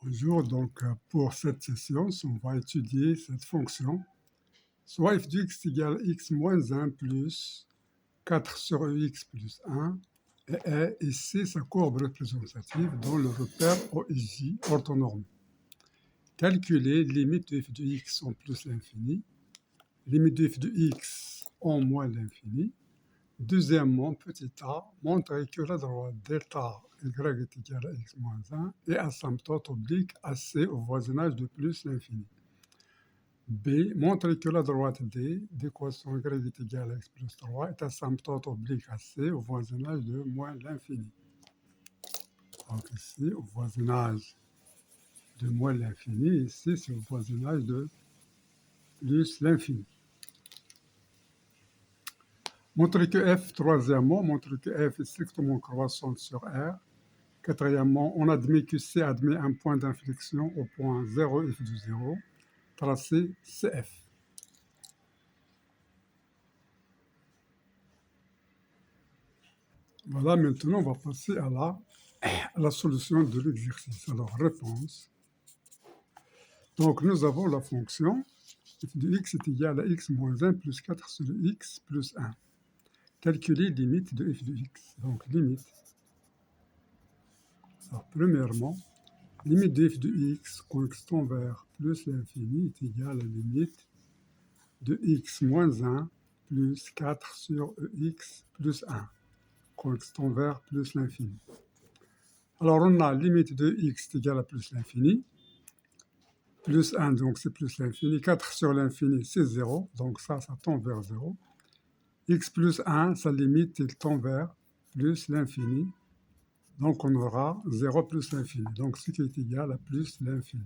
Bonjour, donc pour cette séance, on va étudier cette fonction. Soit f de x égale x moins 1 plus 4 sur ex plus 1, et ici sa courbe représentative dans le repère OIJ orthonormé. Calculer limite de f de x en plus l'infini, limite de f de x en moins l'infini. Deuxièmement, petit a, montrer que la droite delta y est égale à x moins 1 et asymptote oblique AC au voisinage de plus l'infini. B, montrer que la droite D, d'équation y est égale à x plus 3, est asymptote oblique AC au voisinage de moins l'infini. Donc ici, au voisinage de moins l'infini, ici c'est au voisinage de plus l'infini. Montrer que f, troisièmement, montrer que f est strictement croissante sur R. Quatrièmement, on admet que C admet un point d'inflexion au point 0 f de 0, tracé CF. Voilà, maintenant on va passer à la solution de l'exercice. Alors, réponse. Donc, nous avons la fonction f de x est égal à x moins 1 plus 4 sur x plus 1. Calculer limite de f de x. Donc, limite. Alors, premièrement, limite de f de x quand x tend vers plus l'infini est égal à limite de x moins 1 plus 4 sur ex plus 1 quand x tend vers plus l'infini. Alors, on a limite de x est égal à plus l'infini. Plus 1, donc c'est plus l'infini. 4 sur l'infini, c'est 0. Donc ça tend vers 0. X plus 1, sa limite, il tend vers plus l'infini. Donc on aura 0 plus l'infini. Donc ce qui est égal à plus l'infini.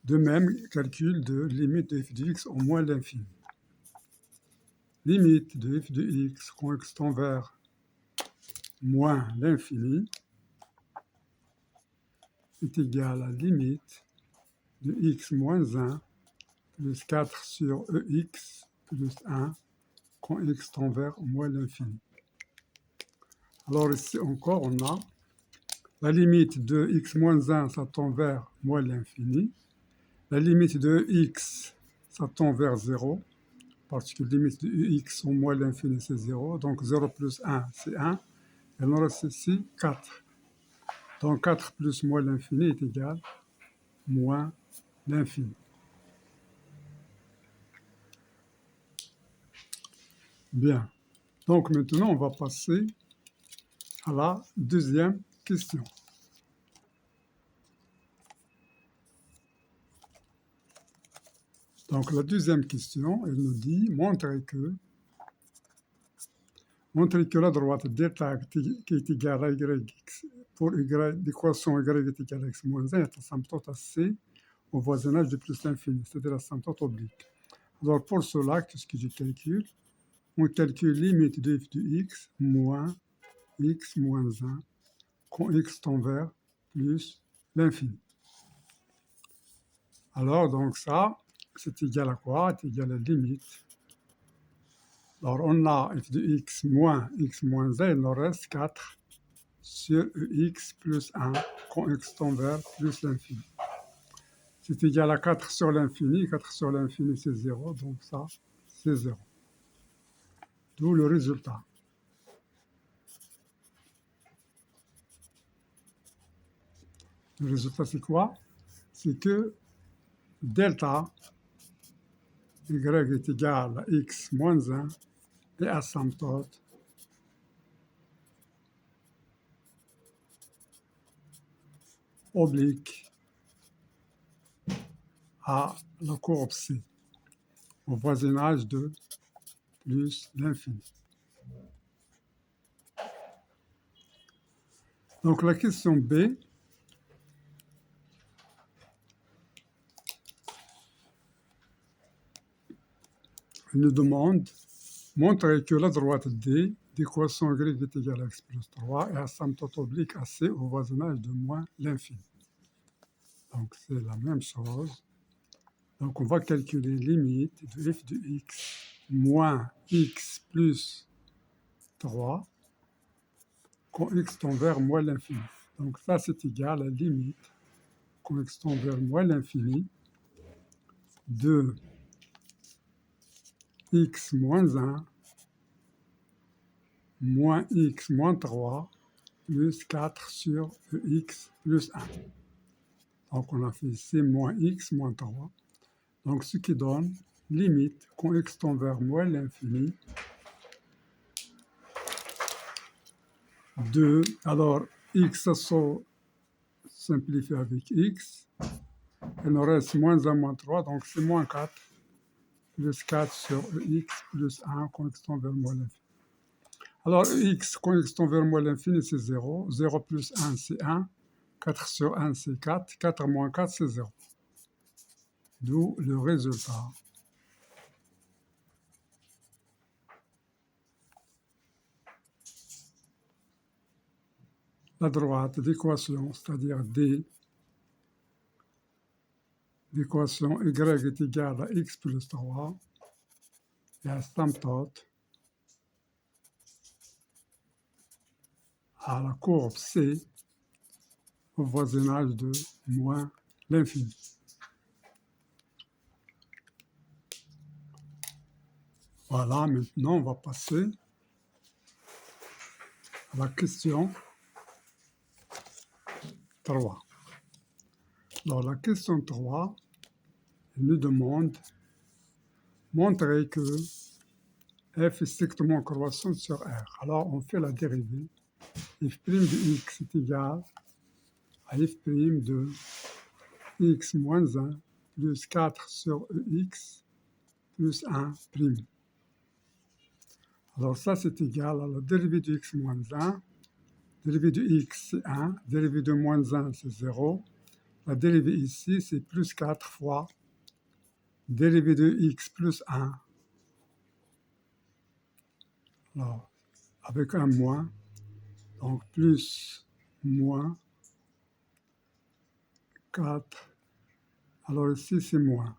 De même, calcul de limite de f de x au moins l'infini. Limite de f de x quand x tend vers moins l'infini est égal à limite de x moins 1 plus 4 sur ex plus 1 quand x tend vers moins l'infini. Alors ici encore, on a la limite de x moins 1, ça tend vers moins l'infini. La limite de x, ça tend vers 0, parce que la limite de x au moins l'infini, c'est 0. Donc 0 plus 1, c'est 1. Et on reste ici 4. Donc 4 plus moins l'infini est égal à moins l'infini. Bien. Donc maintenant, on va passer à la deuxième question. Donc la deuxième question, elle nous dit montrer que la droite delta qui est égale à y pour y, l'équation y est égale à x moins 1 est asymptote à c au voisinage de plus l'infini, c'est-à-dire asymptote oblique. Alors pour cela, qu'est-ce que je calcule? On calcule limite de f de x moins 1 quand x tend vers plus l'infini. Alors donc ça, c'est égal à quoi? C'est égal à limite. Alors on a f de x moins 1, il nous reste 4 sur x plus 1 quand x tend vers plus l'infini. C'est égal à 4 sur l'infini. 4 sur l'infini, c'est 0. Donc ça, c'est 0. D'où le résultat. Le résultat, c'est quoi? C'est que delta y est égal à x moins 1 et asymptote oblique à la courbe C, au voisinage de plus l'infini. Donc la question B, nous demande montrer que la droite D d'équation y est égale à x plus 3 est asymptote oblique à C au voisinage de moins l'infini. Donc c'est la même chose. Donc on va calculer limite de f de x moins x plus 3 quand x tend vers moins l'infini. Donc ça, c'est égal à la limite, quand x tend vers moins l'infini, de x moins 1 moins x moins 3 plus 4 sur x plus 1. Donc on a fait ici moins x moins 3. Donc ce qui donne limite, quand x tend vers moins l'infini, de, alors x ça se simplifie avec x, il nous reste moins 1 moins 3, donc c'est moins 4 plus 4 sur x plus 1 quand x tend vers moins l'infini. Alors x quand x tend vers moins l'infini c'est 0, 0 plus 1 c'est 1, 4 sur 1 c'est 4, 4 moins 4 c'est 0. D'où le résultat. La droite d'équation, c'est-à-dire D, l'équation y est égale à x plus 3, et asymptote à la courbe C au voisinage de moins l'infini. Voilà, maintenant on va passer à la question 3. Alors la question 3, elle nous demande montrer que f est strictement croissant sur R. Alors on fait la dérivée. F' de x est égal à f' de x moins 1 plus 4 sur ex plus 1 prime. Alors ça c'est égal à la dérivée de x moins 1, dérivée de x c'est 1, dérivée de moins 1 c'est 0, la dérivée ici c'est plus 4 fois dérivée de x plus 1, alors avec un moins, donc plus moins 4, alors ici c'est moins,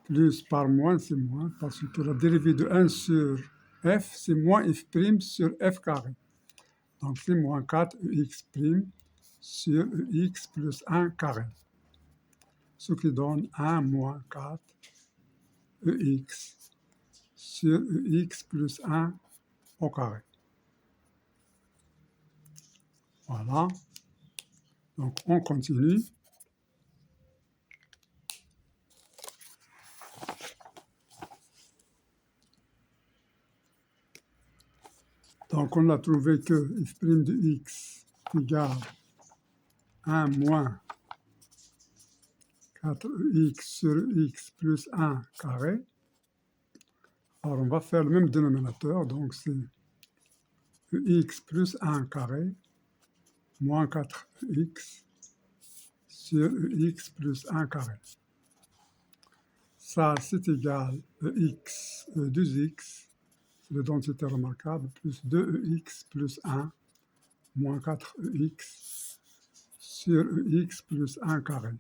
plus par moins c'est moins, parce que la dérivée de 1 sur f c'est moins f' sur f carré. Donc c'est moins 4 ex' sur ex plus 1 carré. Ce qui donne 1 moins 4 ex sur ex plus 1 au carré. Voilà. Donc on continue. Donc on a trouvé que f' de x égale 1 moins 4x sur x plus 1 carré. Alors on va faire le même dénominateur, donc c'est x plus 1 carré moins 4x sur x plus 1 carré. Ça c'est égal à x, 2x, c'est l'identité remarquable, plus 2x plus 1 moins 4x sur x plus 1 carré.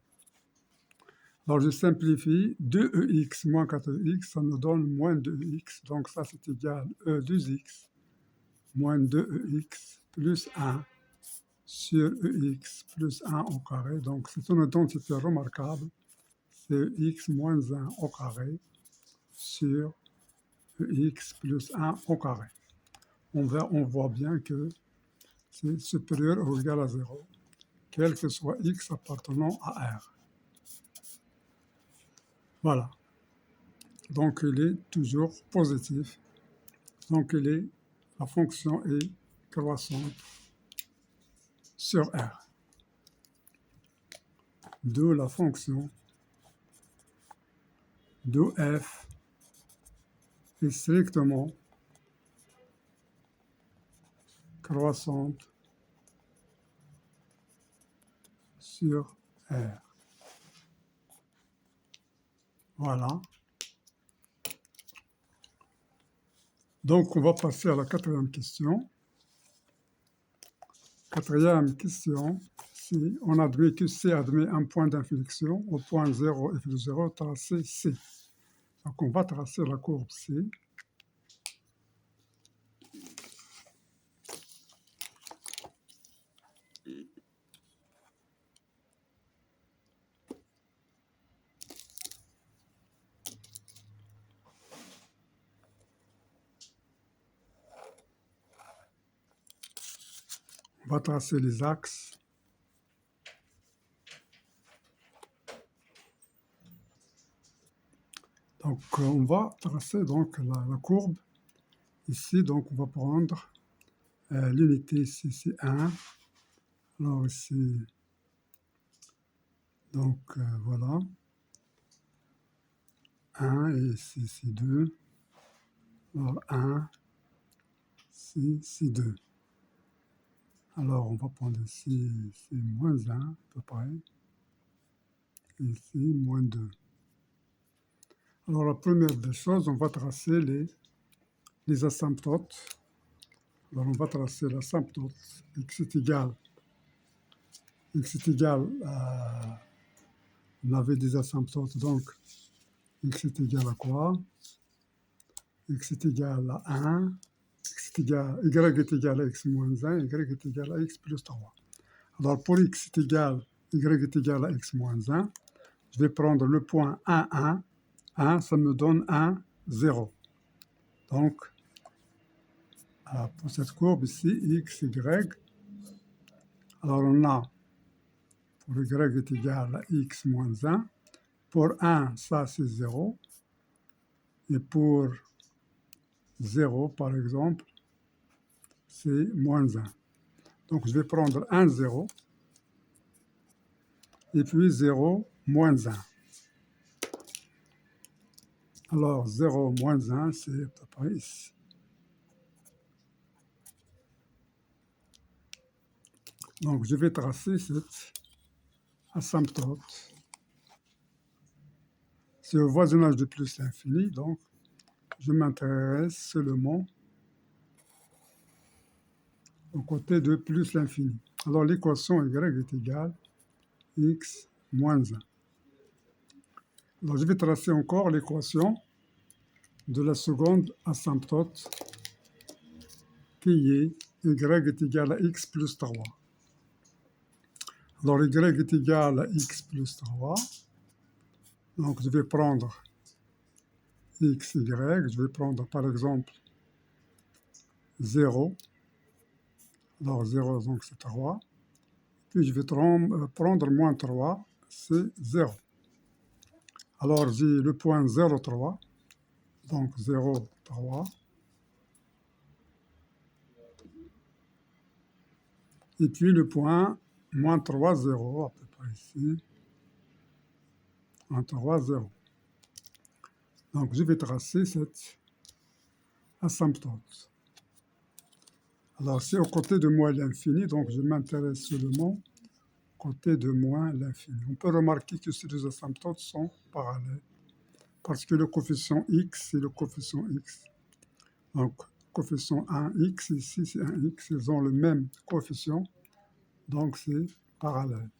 Alors je simplifie, 2x moins 4x, ça nous donne moins 2x, donc ça c'est égal à 2x moins 2x plus 1 sur x plus 1 au carré, donc c'est une identité remarquable, c'est x moins 1 au carré sur x plus 1 au carré. On voit bien que c'est supérieur ou égal à 0, quel que soit x appartenant à R. Voilà. Donc il est toujours positif. Donc la fonction est croissante sur R. D'où la fonction de f est strictement croissante sur R. Voilà. Donc on va passer à la quatrième question. Quatrième question, si on admet que C admet un point d'inflexion au point 0 f de 0 tracé C. Donc on va tracer la courbe C. On va tracer les axes. Donc, on va tracer donc la courbe. Ici, donc, on va prendre l'unité ici, c'est 1. Alors ici, donc, voilà. 1 et ici, c'est 2. Alors, 1, ici, c'est 2. Alors, on va prendre ici, c'est moins 1, à peu près. Ici, moins 2. Alors, la première des choses, on va tracer les asymptotes. Alors, on va tracer l'asymptote x est égal. X est égal à... On avait des asymptotes, donc x est égal à quoi? X est égal à 1. Y est égal à x moins 1. Y est égal à x plus 3. Alors, pour x est égal, y est égal à x moins 1, je vais prendre le point 1, 1. 1, ça me donne 1, 0. Donc, pour cette courbe ici, x, y, alors on a, pour y est égal à x moins 1, pour 1, ça c'est 0, et pour 0, par exemple, c'est moins 1. Donc, je vais prendre 1, 0, et puis 0, moins 1. Alors, 0, moins 1, c'est à peu près ici. Donc, je vais tracer cette asymptote. C'est au voisinage de plus l'infini, donc je m'intéresse seulement au côté de plus l'infini. Alors, l'équation y est égale x moins 1. Alors, je vais tracer encore l'équation de la seconde asymptote qui est y est égal à x plus 3. Alors, y est égal à x plus 3. Donc, je vais prendre x, y. Je vais prendre, par exemple, 0. Alors, 0, donc c'est 3. Puis, je vais prendre moins 3, c'est 0. Alors, j'ai le point 0, 3. Donc, 0, 3. Et puis, le point moins 3, 0, à peu près ici. Moins 3, 0. Donc, je vais tracer cette asymptote. Alors, c'est au côté de moins l'infini, donc je m'intéresse seulement au côté de moins l'infini. On peut remarquer que ces deux asymptotes sont parallèles, parce que le coefficient x, c'est le coefficient x. Donc, coefficient 1x, ici c'est 1x, ils ont le même coefficient, donc c'est parallèle.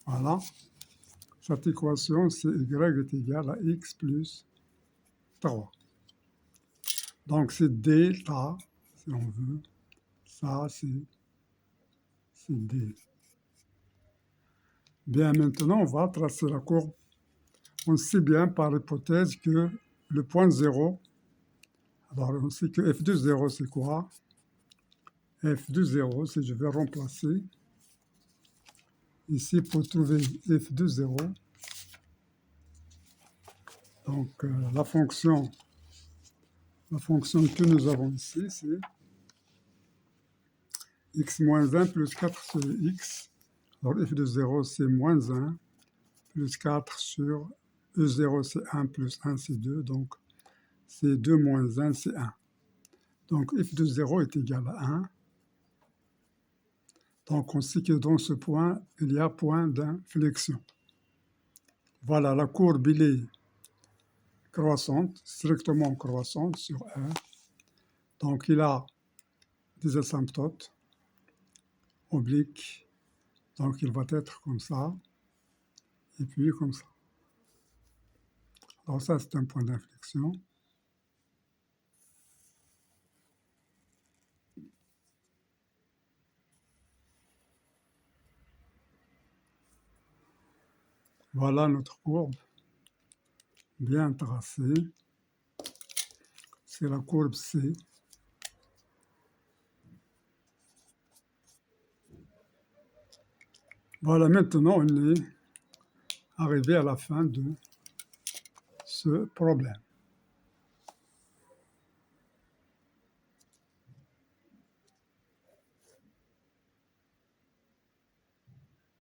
Voilà. Cette équation, c'est y est égal à x plus 3. Donc, c'est delta, si on veut. Ça, c'est D. Bien, maintenant, on va tracer la courbe. On sait bien par hypothèse que le point 0, alors on sait que f de 0, c'est quoi? F de 0, c'est je vais remplacer ici pour trouver f de 0. Donc, la fonction que nous avons ici, c'est x moins 1 plus 4 sur x. Alors, f de 0, c'est moins 1 plus 4 sur e0, c'est 1 plus 1, c'est 2. Donc, c'est 2 moins 1, c'est 1. Donc, f de 0 est égal à 1. Donc, on sait que dans ce point, il y a point d'inflexion. Voilà, la courbe, elle est croissante, strictement croissante sur R. Donc, il a des asymptotes obliques. Donc, il va être comme ça, et puis comme ça. Alors, ça, c'est un point d'inflexion. Voilà notre courbe, bien tracée. c'est la courbe C. Voilà, maintenant on est arrivé à la fin de ce problème.